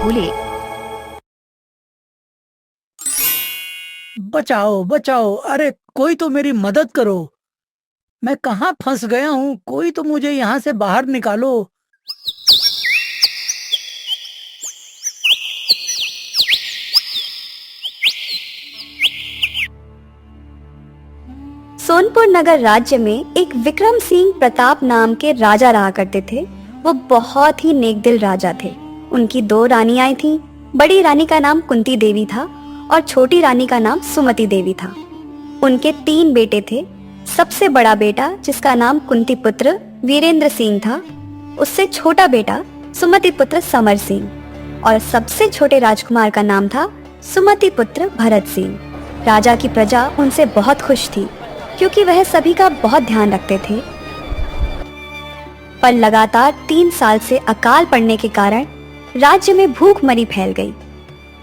भूले। बचाओ बचाओ, अरे कोई तो मेरी मदद करो। मैं कहाँ फंस गया हूँ, कोई तो मुझे यहाँ से बाहर निकालो। सोनपुर नगर राज्य में एक विक्रम सिंह प्रताप नाम के राजा रहा करते थे। वो बहुत ही नेकदिल राजा थे। उनकी 2 रानियां थीं। बड़ी रानी का नाम कुंती देवी था और छोटी रानी का नाम सुमति देवी था। उनके 3 बेटे थे। सबसे बड़ा बेटा, जिसका नाम कुंती पुत्र वीरेंद्र सिंह था, उससे छोटा बेटा सुमति पुत्र समर सिंह और सबसे छोटे राजकुमार का नाम था सुमति पुत्र भरत सिंह। राजा की प्रजा उनसे बहुत खुश थी क्योंकि वह सभी का बहुत ध्यान रखते थे। पर लगातार 3 साल से अकाल पड़ने के कारण राज्य में भूखमरी फैल गई।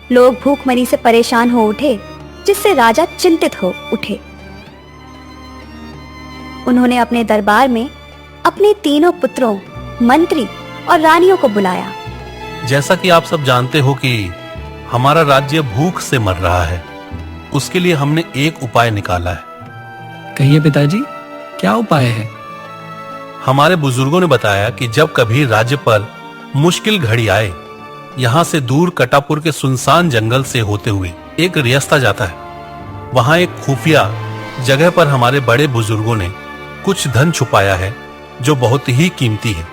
लोग भूखमरी से परेशान हो उठे, जिससे राजा चिंतित हो उठे। उन्होंने अपने दरबार में अपने 3 पुत्रों, मंत्री और रानियों को बुलाया। जैसा कि आप सब जानते हो कि हमारा राज्य भूख से मर रहा है, उसके लिए हमने एक उपाय निकाला है। कहिए पिताजी, क्या उपाय है? हमारे बुजुर्गों ने बताया कि जब कभी राज्य पर मुश्किल घड़ी आए, यहाँ से दूर कटापुर के सुनसान जंगल से होते हुए एक रास्ता जाता है। वहाँ एक खुफिया जगह पर हमारे बड़े बुजुर्गों ने कुछ धन छुपाया है जो बहुत ही कीमती है।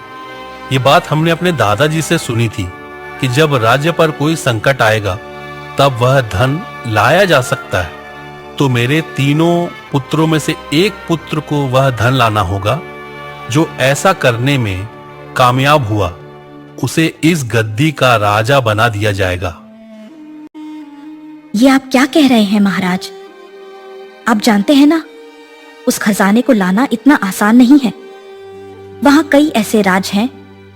ये बात हमने अपने दादाजी से सुनी थी कि जब राज्य पर कोई संकट आएगा तब वह धन लाया जा सकता है। तो मेरे 3 पुत्रों में से एक पुत्र को वह धन लाना होगा। जो ऐसा करने में कामयाब हुआ, उसे इस गद्दी का राजा बना दिया जाएगा। ये आप क्या कह रहे हैं महाराज? आप जानते हैं ना, उस खजाने को लाना इतना आसान नहीं है। वहां कई ऐसे राज हैं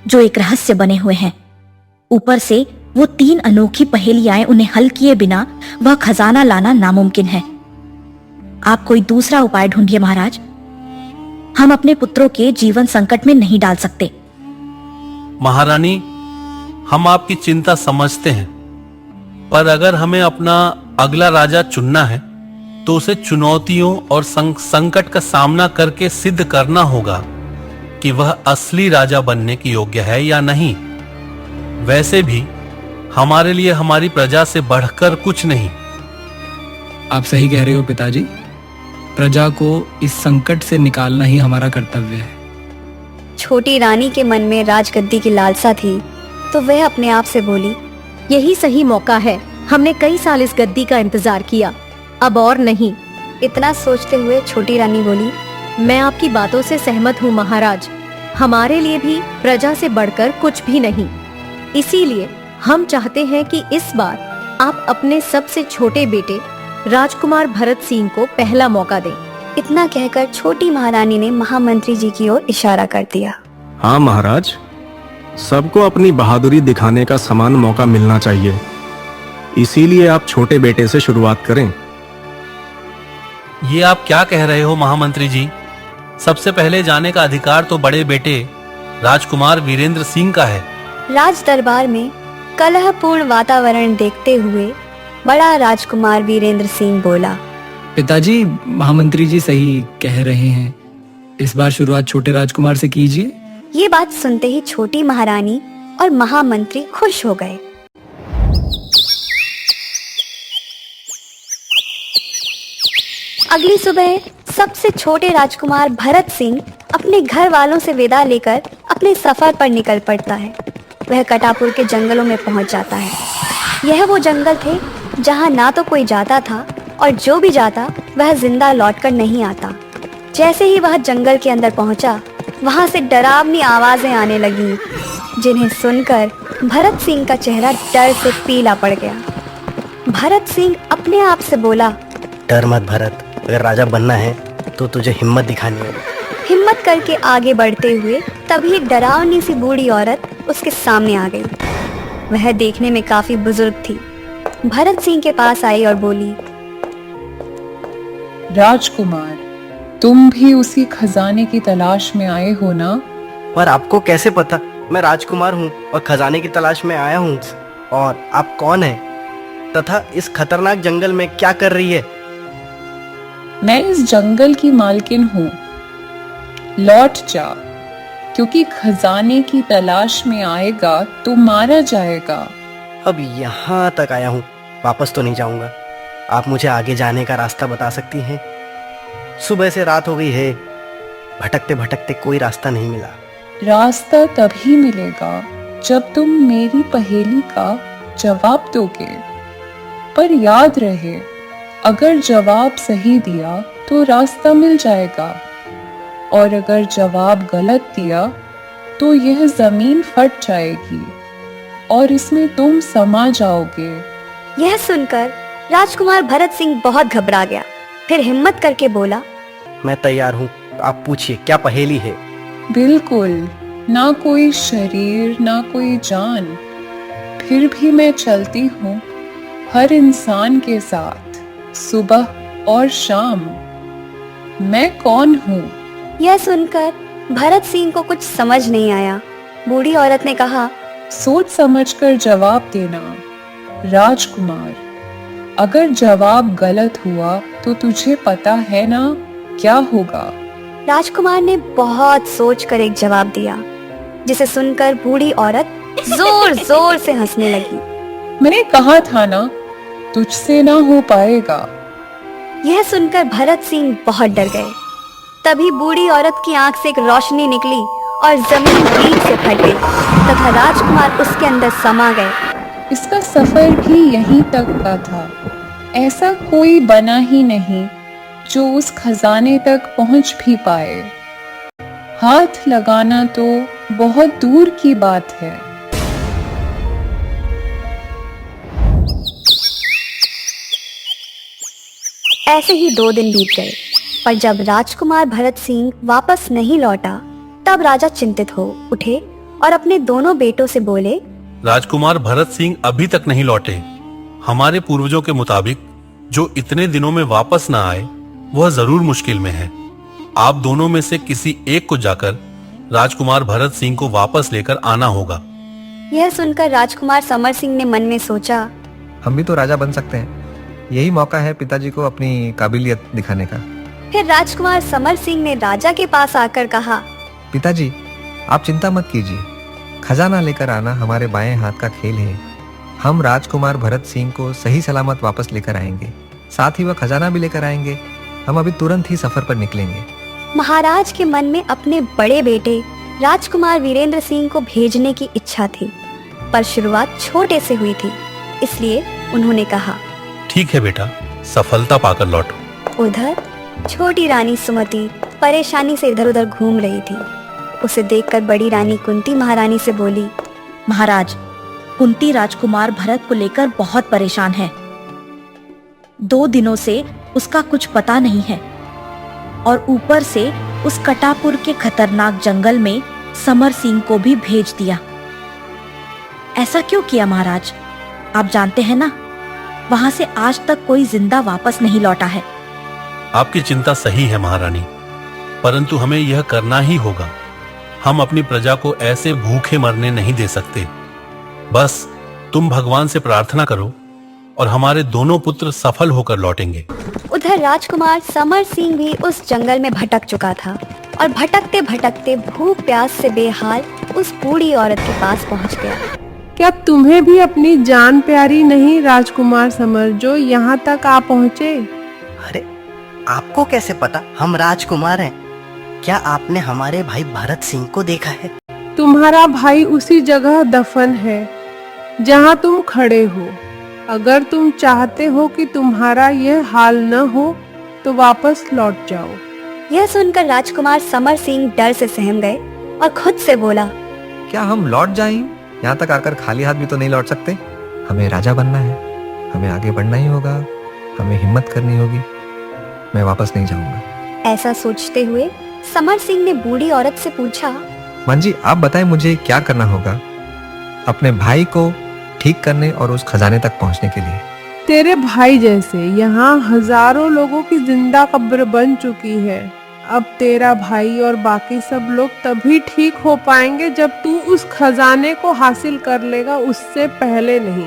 जो एक रहस्य बने हुए हैं। ऊपर से वो 3 अनोखी पहेलियां उन्हें हल किए बिना वह खजाना लाना नामुमकिन है। आप कोई दूसरा उपाय ढूंढिए महाराज। हम अपने पुत्रों के जीवन संकट में नहीं डाल सकते। महारानी, हम आपकी चिंता समझते हैं, पर अगर हमें अपना अगला राजा चुनना है तो उसे चुनौतियों और संकट का सामना करके सिद्ध करना होगा कि वह असली राजा बनने की योग्य है या नहीं। वैसे भी हमारे लिए हमारी प्रजा से बढ़कर कुछ नहीं। आप सही कह रहे हो पिताजी। प्रजा को इस संकट से निकालना ही हमारा कर्तव्य है। छोटी रानी के मन में राजगद्दी की लालसा थी, तो वह अपने आप से बोली, यही सही मौका है। हमने कई साल इस गद्दी का इंतजार किया, अब और नहीं। इतना सोचते हुए छोटी रानी बोली, मैं आपकी बातों से सहमत हूँ महाराज। हमारे लिए भी प्रजा से बढ़कर कुछ भी नहीं। इसीलिए हम चाहते हैं कि इस बार आप अपने सबसे छोटे बेटे राजकुमार भरत सिंह को पहला मौका दें। इतना कहकर छोटी महारानी ने महामंत्री जी की ओर इशारा कर दिया। हाँ महाराज, सबको अपनी बहादुरी दिखाने का समान मौका मिलना चाहिए। इसीलिए आप छोटे बेटे से शुरुआत करें। ये आप क्या कह रहे हो महामंत्री जी? सबसे पहले जाने का अधिकार तो बड़े बेटे राजकुमार वीरेंद्र सिंह का है। राज दरबार में कलहपूर्ण वातावरण देखते हुए बड़ा राजकुमार वीरेंद्र सिंह बोला, पिताजी, महामंत्री जी सही कह रहे हैं। इस बार शुरुआत छोटे राजकुमार से कीजिए। ये बात सुनते ही छोटी महारानी और महामंत्री खुश हो गए। अगली सुबह सबसे छोटे राजकुमार भरत सिंह अपने घर वालों से विदा लेकर अपने सफर पर निकल पड़ता है। वह कटापुर के जंगलों में पहुंच जाता है। यह वो जंगल थे जहां ना तो कोई जाता था और जो भी जाता वह जिंदा लौटकर नहीं आता। जैसे ही वह जंगल के अंदर पहुंचा, वहां से डरावनी आवाजें आने लगी, जिन्हें सुनकर भरत सिंह का चेहरा डर से पीला पड़ गया। भरत सिंह अपने आप से बोला, डर मत भरत, अगर राजा बनना है तो तुझे हिम्मत दिखानी है। हिम्मत करके आगे बढ़ते हुए तभी एक डरावनी सी बूढ़ी औरत उसके सामने आ गई। वह देखने में काफी बुजुर्ग थी। भरत सिंह के पास आई और बोली, राजकुमार, तुम भी उसी खजाने की तलाश में आए हो ना? पर आपको कैसे पता मैं राजकुमार हूँ और खजाने की तलाश में आया हूँ? और आप कौन हैं तथा इस खतरनाक जंगल में क्या कर रही है? मैं इस जंगल की मालकिन हूँ। लौट जा, क्योंकि खजाने की तलाश में आएगा तो मारा जाएगा। अब यहाँ तक आया हूँ, वापस तो नहीं जाऊंगा। आप मुझे आगे जाने का रास्ता बता सकती हैं? सुबह से रात हो गई है, भटकते भटकते कोई रास्ता नहीं मिला। रास्ता तभी मिलेगा जब तुम मेरी पहेली का जवाब दोगे। पर याद रहे, अगर जवाब सही दिया तो रास्ता मिल जाएगा, और अगर जवाब गलत दिया तो यह जमीन फट जाएगी और इसमें तुम समा जाओगे। यह सुनकर राजकुमार भरत सिंह बहुत घबरा गया। फिर हिम्मत करके बोला, मैं तैयार हूँ, आप पूछिए क्या पहेली है? बिल्कुल, ना कोई शरीर ना कोई जान, फिर भी मैं चलती हूँ हर इंसान के साथ, सुबह और शाम। मैं कौन हूँ? यह सुनकर भरत सिंह को कुछ समझ नहीं आया। बूढ़ी औरत ने कहा, सोच समझकर जवाब देना राजकुमार। अगर जवाब गलत हुआ तो तुझे पता है ना क्या होगा? राजकुमार ने बहुत सोचकर एक जवाब दिया, जिसे सुनकर बूढ़ी औरत जोर जोर से हंसने लगी। मैंने कहा था ना, तुझसे ना हो पाएगा। यह सुनकर भरत सिंह बहुत डर गए। तभी बूढ़ी औरत की आंख से एक रोशनी निकली और जमीन बीच से फट गई तथा राजकुमार उसके अंदर समा गए। इसका सफर भी यहीं तक का था। ऐसा कोई बना ही नहीं जो उस खजाने तक पहुंच भी पाए। हाथ लगाना तो बहुत दूर की बात है। ऐसे ही 2 दिन बीत गए, पर जब राजकुमार भरत सिंह वापस नहीं लौटा, तब राजा चिंतित हो उठे और अपने दोनों बेटों से बोले, राजकुमार भरत सिंह अभी तक नहीं लौटे। हमारे पूर्वजों के मुताबिक जो इतने दिनों में वापस ना आए वह जरूर मुश्किल में है। आप दोनों में से किसी एक को जाकर राजकुमार भरत सिंह को वापस लेकर आना होगा। यह सुनकर राजकुमार समर सिंह ने मन में सोचा, हम भी तो राजा बन सकते हैं। यही मौका है पिताजी को अपनी काबिलियत दिखाने का। फिर राजकुमार समर सिंह ने राजा के पास आकर कहा, पिताजी, आप चिंता मत कीजिए, खजाना लेकर आना हमारे बाएं हाथ का खेल है। हम राजकुमार भरत सिंह को सही सलामत वापस लेकर आएंगे, साथ ही वह खजाना भी लेकर आएंगे। हम अभी तुरंत ही सफर पर निकलेंगे। महाराज के मन में अपने बड़े बेटे राजकुमार वीरेंद्र सिंह को भेजने की इच्छा थी, पर शुरुआत छोटे से हुई थी, इसलिए उन्होंने कहा, ठीक है बेटा, सफलता पाकर लौटो। उधर छोटी रानी सुमति परेशानी से इधर उधर घूम रही थी। उसे देखकर बड़ी रानी कुंती महारानी से बोली, महाराज, कुंती राजकुमार भरत को लेकर बहुत परेशान है। 2 दिनों से उसका कुछ पता नहीं है और ऊपर से उस कटापुर के खतरनाक जंगल में समर सिंह को भी भेज दिया। ऐसा क्यों किया महाराज? आप जानते हैं ना, वहां से आज तक कोई जिंदा वापस नहीं लौटा है। आपकी चिंता सही है महारानी, परंतु हमें यह करना ही होगा। हम अपनी प्रजा को ऐसे भूखे मरने नहीं दे सकते। बस तुम भगवान से प्रार्थना करो और हमारे दोनों पुत्र सफल होकर लौटेंगे। उधर राजकुमार समर सिंह भी उस जंगल में भटक चुका था और भटकते भटकते भूख प्यास से बेहाल उस बूढ़ी औरत के पास पहुंच गया। क्या तुम्हें भी अपनी जान प्यारी नहीं राजकुमार समर, जो यहाँ तक आ पहुँचे? अरे, आपको कैसे पता हम राजकुमार हैं? क्या आपने हमारे भाई भरत सिंह को देखा है? तुम्हारा भाई उसी जगह दफन है जहाँ तुम खड़े हो। अगर तुम चाहते हो कि तुम्हारा यह हाल न हो तो वापस लौट जाओ। यह सुनकर राजकुमार समर सिंह डर से सहम गए और खुद से बोला, क्या हम लौट जाएं? यहाँ तक आकर खाली हाथ भी तो नहीं लौट सकते। हमें राजा बनना है, हमें आगे बढ़ना ही होगा, हमें हिम्मत करनी होगी। मैं वापस नहीं जाऊंगा। ऐसा सोचते हुए समर सिंह ने बूढ़ी औरत से पूछा, मां जी, आप बताएं मुझे क्या करना होगा अपने भाई को ठीक करने और उस खजाने तक पहुंचने के लिए? तेरे भाई जैसे यहाँ हजारों लोगों की जिंदा कब्र बन चुकी है। अब तेरा भाई और बाकी सब लोग तभी ठीक हो पाएंगे जब तू उस खजाने को हासिल कर लेगा, उससे पहले नहीं।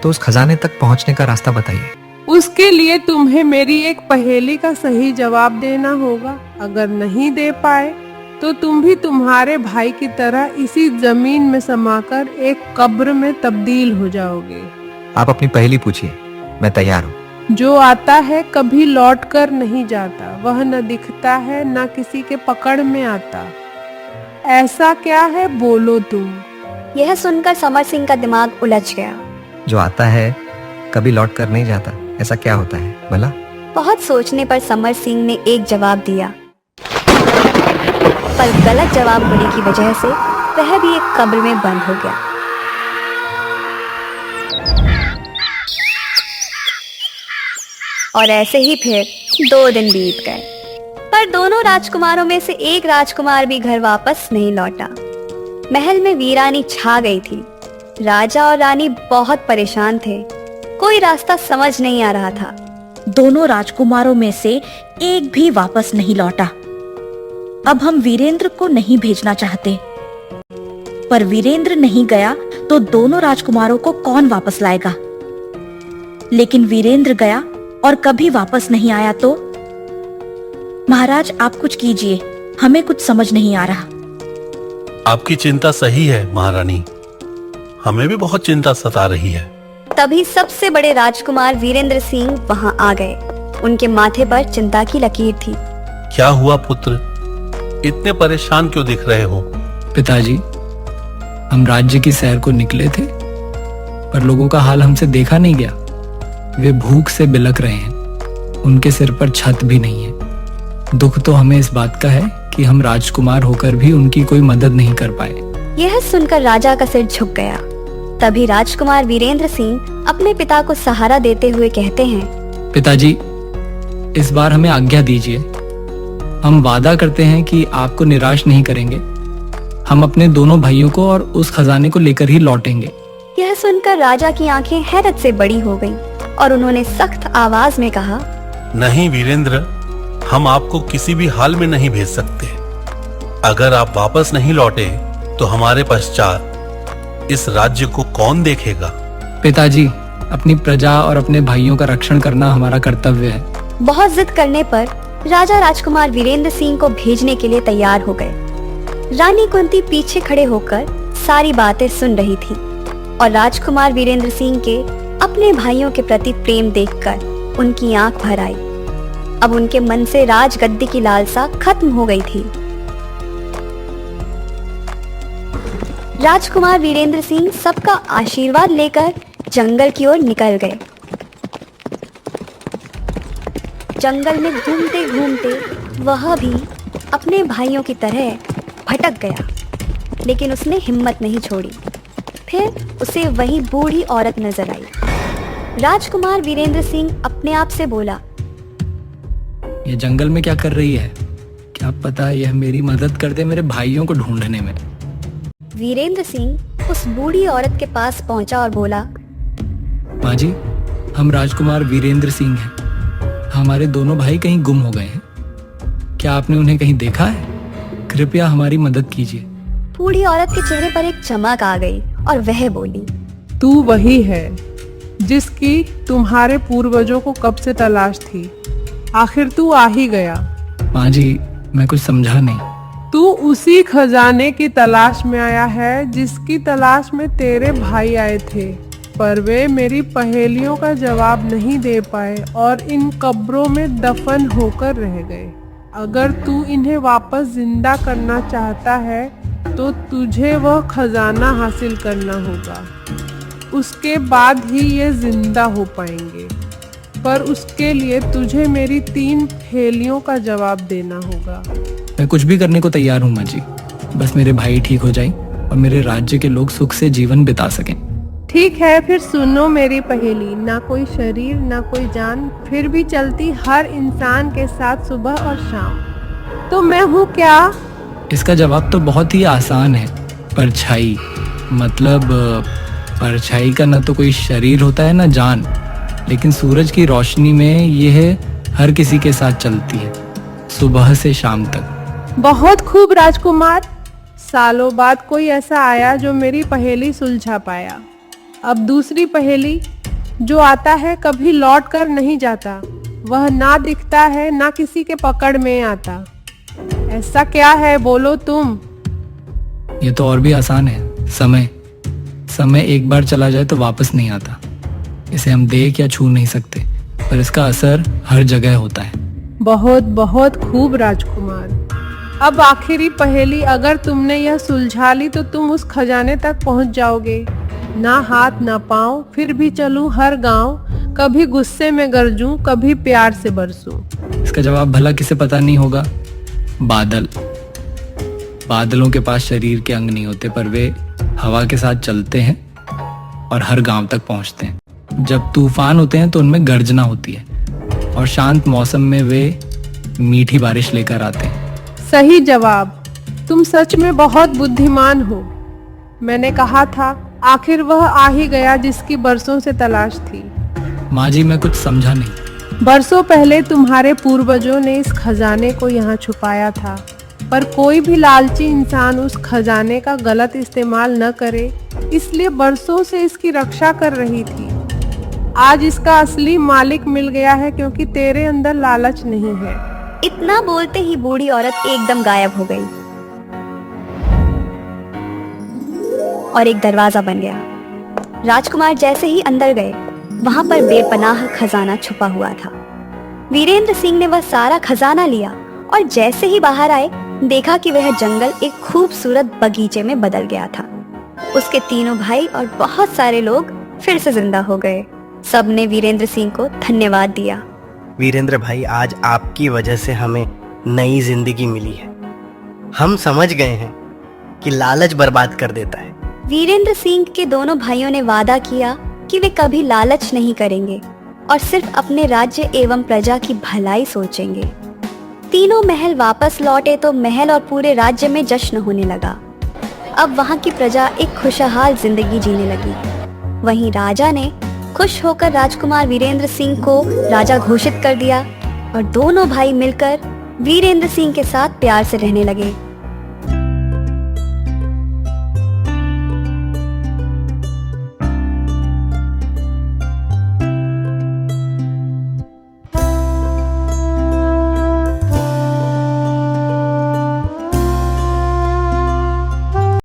तो उस खजाने तक पहुंचने का रास्ता बताइए। उसके लिए तुम्हें मेरी एक पहेली का सही जवाब देना होगा। अगर नहीं दे पाए तो तुम भी तुम्हारे भाई की तरह इसी जमीन में समाकर एक कब्र में तब्दील हो जाओगे। आप अपनी पहेली पूछिए, मैं तैयार हूँ। जो आता है कभी लौट कर नहीं जाता, वह न दिखता है न किसी के पकड़ में आता। ऐसा क्या है बोलो तुम। यह सुनकर समर सिंह का दिमाग उलझ गया। जो आता है कभी लौट कर नहीं जाता, ऐसा क्या होता है भला? बहुत सोचने पर समर सिंह ने एक जवाब दिया, पर गलत जवाब होने की वजह से वह भी एक कब्र में बंद हो गया। और ऐसे ही फिर 2 दिन बीत गए, पर दोनों राजकुमारों में से एक राजकुमार भी घर वापस नहीं लौटा। महल में वीरानी छा गई थी। राजा और रानी बहुत परेशान थे। कोई रास्ता समझ नहीं आ रहा था। दोनों राजकुमारों में से एक भी वापस नहीं लौटा। अब हम वीरेंद्र को नहीं भेजना चाहते, पर वीरेंद्र नहीं गया तो दोनों राजकुमारों को कौन वापस लाएगा? लेकिन वीरेंद्र गया और कभी वापस नहीं आया तो? महाराज, आप कुछ कीजिए, हमें कुछ समझ नहीं आ रहा। आपकी चिंता सही है महारानी, हमें भी बहुत चिंता सता रही है। तभी सबसे बड़े राजकुमार वीरेंद्र सिंह वहां आ गए। उनके माथे पर चिंता की लकीर थी। क्या हुआ पुत्र, इतने परेशान क्यों दिख रहे हो? पिताजी, हम राज्य की सैर को निकले थे, पर लोगों का हाल हमसे देखा नहीं गया। वे भूख से बिलख रहे हैं, उनके सिर पर छत भी नहीं है। दुख तो हमें इस बात का है कि हम राजकुमार होकर भी उनकी कोई मदद नहीं कर पाए। यह सुनकर राजा का सिर झुक गया। तभी राजकुमार वीरेंद्र सिंह अपने पिता को सहारा देते हुए कहते हैं, पिताजी, इस बार हमें आज्ञा दीजिए। हम वादा करते हैं कि आपको निराश नहीं करेंगे। हम अपने दोनों भाइयों को और उस खजाने को लेकर ही लौटेंगे। यह सुनकर राजा की आंखें हैरत से बड़ी हो गईं और उन्होंने सख्त आवाज में कहा, नहीं वीरेंद्र, हम आपको किसी भी हाल में नहीं भेज सकते। अगर आप वापस नहीं लौटे तो हमारे पश्चात इस राज्य को कौन देखेगा? पिताजी, अपनी प्रजा और अपने भाइयों का रक्षण करना हमारा कर्तव्य है। बहुत जिद करने पर राजा राजकुमार वीरेंद्र सिंह को भेजने के लिए तैयार हो गए। रानी कुंती पीछे खड़े होकर सारी बातें सुन रही थी और राजकुमार वीरेंद्र सिंह के अपने भाइयों के प्रति प्रेम देखकर उनकी आंख भर आई। अब उनके मन से राजगद्दी की लालसा खत्म हो गई थी। राजकुमार वीरेंद्र सिंह सबका आशीर्वाद लेकर जंगल की ओर निकल गए। जंगल में घूमते घूमते वह भी अपने भाइयों की तरह भटक गया, लेकिन उसने हिम्मत नहीं छोड़ी। फिर उसे वही बूढ़ी औरत नजर आई। राजकुमार वीरेंद्र सिंह अपने आप से बोला, ये जंगल में क्या कर रही है? क्या पता यह मेरी मदद कर दे मेरे भाइयों को ढूंढने में। वीरेंद्र सिंह उस बूढ़ी औरत के पास पहुंचा और बोला, माँ जी, हम राजकुमार वीरेंद्र सिंह हैं। हमारे दोनों भाई कहीं गुम हो गए हैं। क्या आपने उन्हें कहीं देखा है? कृपया हमारी मदद कीजिए। बूढ़ी औरत के चेहरे पर एक चमक आ गई और वह बोली, तू वही है जिसकी तुम्हारे पूर्वजों को कब से तलाश थी। आखिर तू आ ही गया। माँ जी, मैं कुछ समझा नहीं। तू उसी खजाने की तलाश में आया है जिसकी तलाश में तेरे भाई आए थे, पर वे मेरी पहेलियों का जवाब नहीं दे पाए और इन कब्रों में दफन होकर रह गए। अगर तू इन्हें वापस जिंदा करना चाहता है तो तुझे वह खजाना हासिल करना होगा। उसके बाद ही ये जिंदा हो पाएंगे, पर उसके लिए तुझे मेरी 3 पहेलियों का जवाब देना होगा। मैं कुछ भी करने को तैयार हूँ माँ जी, बस मेरे भाई ठीक हो जाएं और मेरे राज्य के लोग सुख से जीवन बिता सकें। ठीक है, फिर सुनो मेरी पहेली। ना कोई शरीर ना कोई जान, फिर भी चलती हर इंसान के साथ सुबह और शाम। तो मैं हूँ क्या? इसका जवाब तो बहुत ही आसान है, परछाई। मतलब परछाई का न तो कोई शरीर होता है न जान, लेकिन सूरज की रोशनी में यह हर किसी के साथ चलती है। सुबह से शाम तक। बहुत खूब राजकुमार। सालों बाद कोई ऐसा आया जो मेरी पहेली सुलझा पाया। अब दूसरी पहेली, जो आता है कभी लौट कर नहीं जाता, वह ना दिखता है ना किसी के पकड़ में आता। ऐसा क्या है, बोलो तुम। ये तो और भी आसान है। समय एक बार चला जाए तो वापस नहीं आता। इसे हम देख या छू नहीं सकते, पर इसका असर हर जगह होता है। बहुत बहुत खूब राजकुमार। अब आखिरी पहेली, अगर तुमने यह सुलझा ली तो तुम उस खजाने तक पहुंच जाओगे। ना हाथ ना पांव, फिर भी चलूं हर गांव, कभी गुस्से में गरजूं, कभी प्यार से बरसूं। इसका जवाब भला किसे पता नहीं होगा? बादलों के पास शरीर के अंग नहीं होते, पर वे हवा के साथ चलते हैं और हर गांव तक पहुंचते हैं। जब तूफान होते हैं तो उनमें गर्जना होती है, और शांत मौसम में वे मीठी बारिश लेकर आते हैं। सही जवाब। तुम सच में बहुत बुद्धिमान हो। मैंने कहा था, आखिर वह आ ही गया जिसकी बरसों से तलाश थी। माँ जी, मैं कुछ समझा नहीं। बरसों पहले तुम्हारे पूर्वजों ने इस खजाने को यहाँ छुपाया था, पर कोई भी लालची इंसान उस खजाने का गलत इस्तेमाल न करे, इसलिए बरसों से इसकी रक्षा कर रही थी। आज इसका असली मालिक मिल गया है, क्योंकि तेरे अंदर लालच नहीं है। इतना बोलते ही बूढ़ी औरत एकदम गायब हो गई और एक दरवाजा बन गया। राजकुमार जैसे ही अंदर गए, वहां पर बेपनाह खजाना छुपा हुआ था। वीरेंद्र सिंह ने वह सारा खजाना लिया और जैसे ही बाहर आए, देखा कि वह जंगल एक खूबसूरत बगीचे में बदल गया था। उसके तीनों भाई और बहुत सारे लोग फिर से जिंदा हो गए। सबने वीरेंद्र सिंह को धन्यवाद दिया। वीरेंद्र भाई, आज आपकी वजह से हमें नई जिंदगी मिली है। हम समझ गए हैं कि लालच बर्बाद कर देता है। वीरेंद्र सिंह के दोनों भाइयों ने वादा किया कि वे कभी लालच नहीं करेंगे और सिर्फ अपने राज्य एवं प्रजा की भलाई सोचेंगे। तीनों महल वापस लौटे तो महल और पूरे राज्य में जश्न होने लगा। अब वहाँ की प्रजा एक खुशहाल जिंदगी जीने लगी। वहीं राजा ने खुश होकर राजकुमार वीरेंद्र सिंह को राजा घोषित कर दिया और दोनों भाई मिलकर वीरेंद्र सिंह के साथ प्यार से रहने लगे।